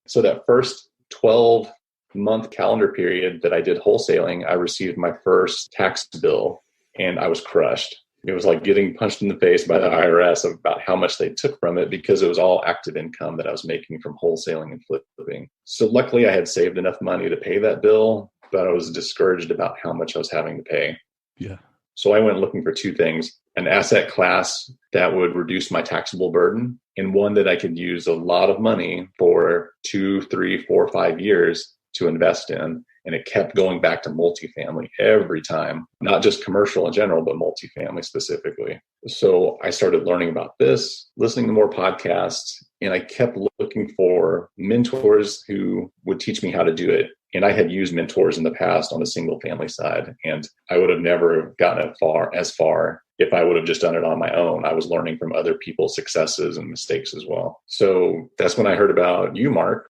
So that first 12-month calendar period that I did wholesaling, I received my first tax bill and I was crushed. It was like getting punched in the face by the IRS about how much they took from it because it was all active income that I was making from wholesaling and flipping. So luckily I had saved enough money to pay that bill, but I was discouraged about how much I was having to pay. Yeah. So I went looking for two things: an asset class that would reduce my taxable burden, and one that I could use a lot of money for 2, 3, 4, 5 years to invest in. And it kept going back to multifamily every time, not just commercial in general, but multifamily specifically. So I started learning about this, listening to more podcasts, and I kept looking for mentors who would teach me how to do it. And I had used mentors in the past on the single family side, and I would have never gotten as far if I would have just done it on my own. I was learning from other people's successes and mistakes as well. So that's when I heard about you, Mark,